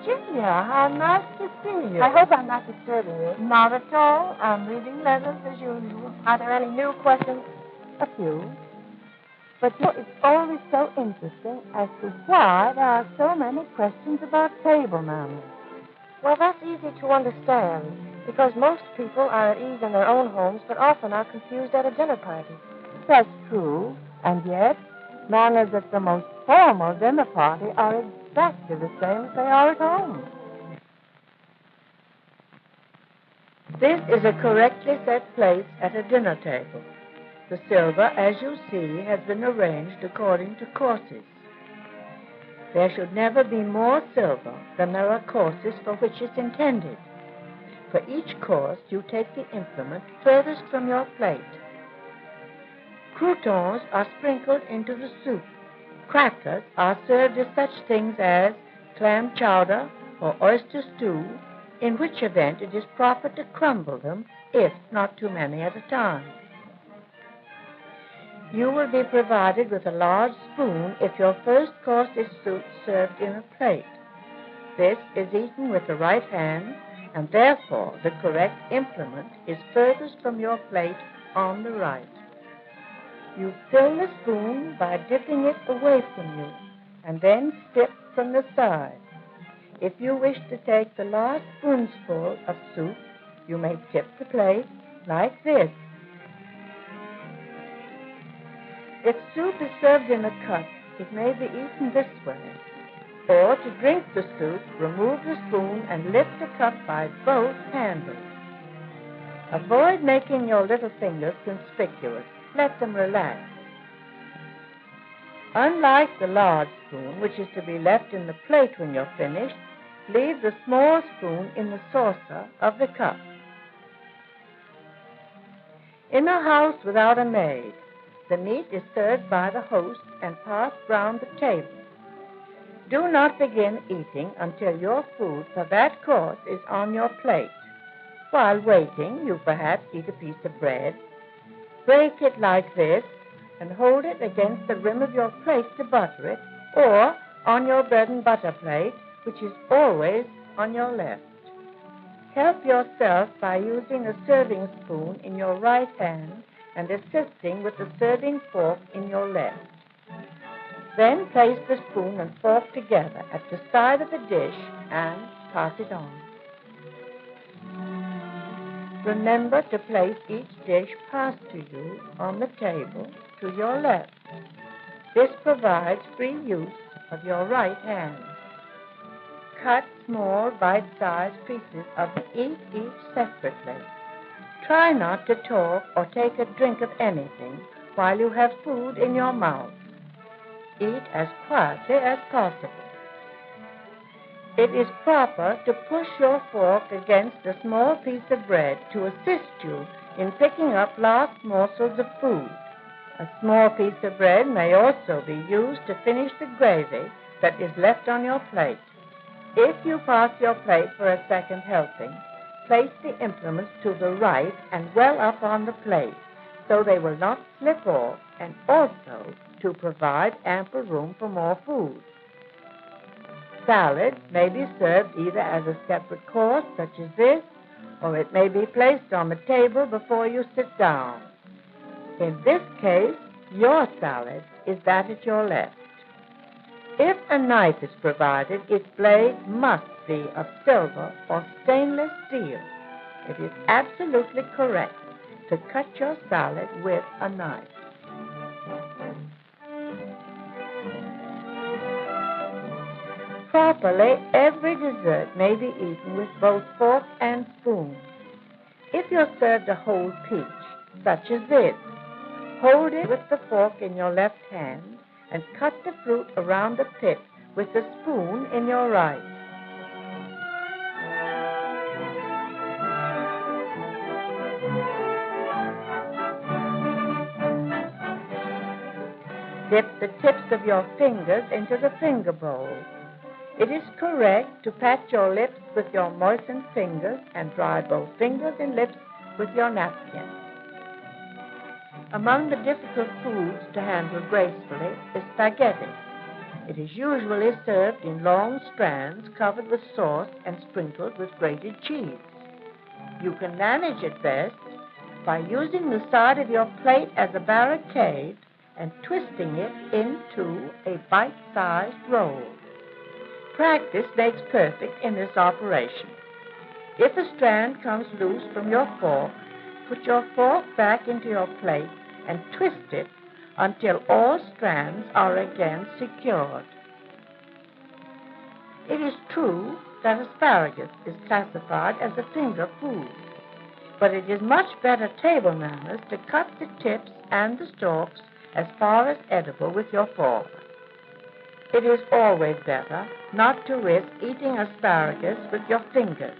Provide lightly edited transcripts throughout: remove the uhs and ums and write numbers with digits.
Virginia, how nice to see you. I hope I'm not disturbing you. Not at all. I'm reading letters as usual. Are there any new questions? A few. But it's always so interesting as to why there are so many questions about table manners. Well, that's easy to understand, because most people are at ease in their own homes, but often are confused at a dinner party. That's true, and yet manners at the most formal dinner party are exactly the same as they are at home. This is a correctly set place at a dinner table. The silver, as you see, has been arranged according to courses. There should never be more silver than there are courses for which it's intended. For each course, you take the implement furthest from your plate. Croutons are sprinkled into the soup. Crackers are served as such things as clam chowder or oyster stew, in which event it is proper to crumble them, if not too many at a time. You will be provided with a large spoon if your first course is served in a plate. This is eaten with the right hand, and therefore the correct implement is furthest from your plate on the right. You fill the spoon by dipping it away from you, and then sip from the side. If you wish to take the last spoonful of soup, you may tip the plate like this. If soup is served in a cup, it may be eaten this way. Or to drink the soup, remove the spoon and lift the cup by both handles. Avoid making your little fingers conspicuous. Let them relax. Unlike the large spoon, which is to be left in the plate when you're finished, leave the small spoon in the saucer of the cup. In a house without a maid, the meat is served by the host and passed round the table. Do not begin eating until your food for that course is on your plate. While waiting, you perhaps eat a piece of bread. Break it like this and hold it against the rim of your plate to butter it, or on your bread and butter plate, which is always on your left. Help yourself by using a serving spoon in your right hand and assisting with the serving fork in your left. Then place the spoon and fork together at the side of the dish and pass it on. Remember to place each dish passed to you on the table to your left. This provides free use of your right hand. Cut small bite-sized pieces of each separately. Try not to talk or take a drink of anything while you have food in your mouth. Eat as quietly as possible. It is proper to push your fork against a small piece of bread to assist you in picking up last morsels of food. A small piece of bread may also be used to finish the gravy that is left on your plate. If you pass your plate for a second helping, place the implements to the right and well up on the plate, so they will not slip off, and also to provide ample room for more food. Salad may be served either as a separate course, such as this, or it may be placed on the table before you sit down. In this case, your salad is that at your left. If a knife is provided, its blade must be of silver or stainless steel. It is absolutely correct to cut your salad with a knife. Properly, every dessert may be eaten with both fork and spoon. If you're served a whole peach, such as this, hold it with the fork in your left hand and cut the fruit around the pit with the spoon in your right. Dip the tips of your fingers into the finger bowl. It is correct to pat your lips with your moistened fingers and dry both fingers and lips with your napkin. Among the difficult foods to handle gracefully is spaghetti. It is usually served in long strands covered with sauce and sprinkled with grated cheese. You can manage it best by using the side of your plate as a barricade and twisting it into a bite-sized roll. Practice makes perfect in this operation. If a strand comes loose from your fork, put your fork back into your plate and twist it until all strands are again secured. It is true that asparagus is classified as a finger food, but it is much better table manners to cut the tips and the stalks as far as edible with your fork. It is always better not to risk eating asparagus with your fingers.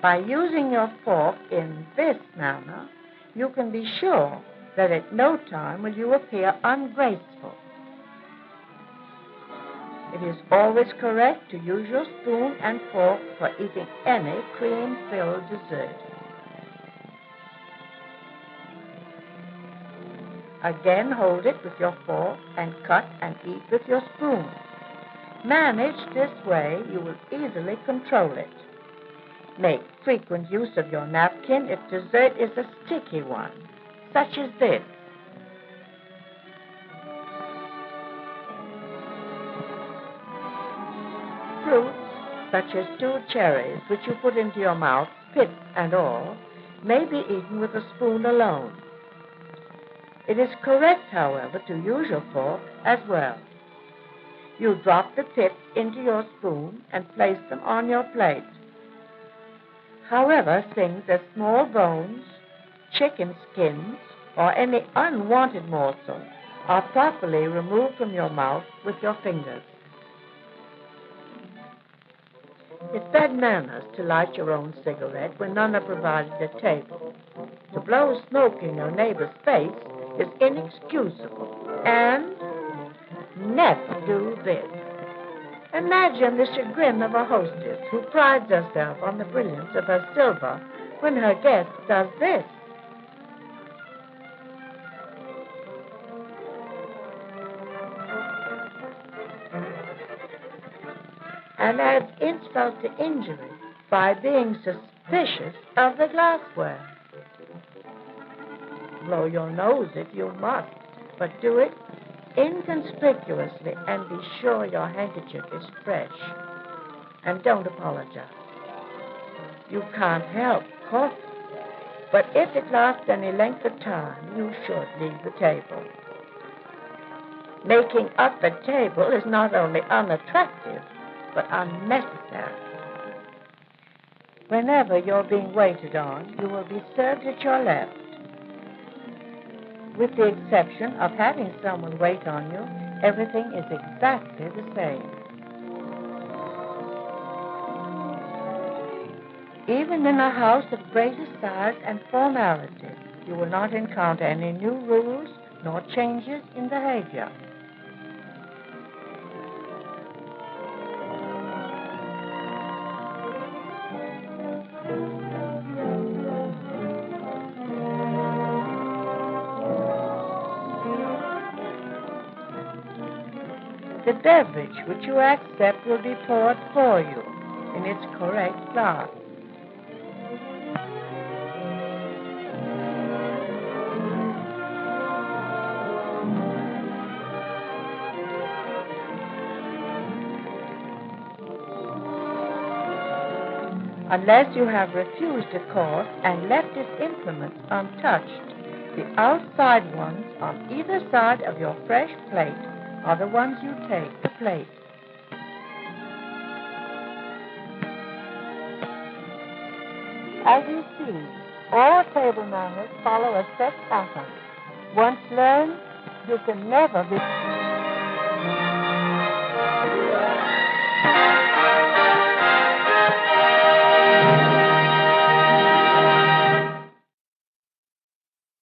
By using your fork in this manner, you can be sure that at no time will you appear ungraceful. It is always correct to use your spoon and fork for eating any cream-filled dessert. Again, hold it with your fork and cut and eat with your spoon. Managed this way, you will easily control it. Make frequent use of your napkin if dessert is a sticky one, such as this. Fruits, such as stewed cherries, which you put into your mouth, pits and all, may be eaten with a spoon alone. It is correct, however, to use your fork as well. You drop the pits into your spoon and place them on your plate. However, things as small bones, chicken skins, or any unwanted morsel are properly removed from your mouth with your fingers. It's bad manners to light your own cigarette when none are provided at table. To blow smoke in your neighbor's face is inexcusable. And never do this. Imagine the chagrin of a hostess who prides herself on the brilliance of her silver when her guest does this. And adds insult to injury by being suspicious of the glassware. Blow your nose if you must, but do it inconspicuously and be sure your handkerchief is fresh. And don't apologize. You can't help coughing, but if it lasts any length of time, you should leave the table. Making up a table is not only unattractive, but unnecessary. Whenever you're being waited on, you will be served at your left. With the exception of having someone wait on you, everything is exactly the same. Even in a house of greater size and formality, you will not encounter any new rules nor changes in behavior. The beverage which you accept will be poured for you in its correct glass. Unless you have refused a course and left its implements untouched, the outside ones on either side of your fresh plate are the ones you take the plate. As you see, all table manners follow a set pattern. Once learned, you can never be...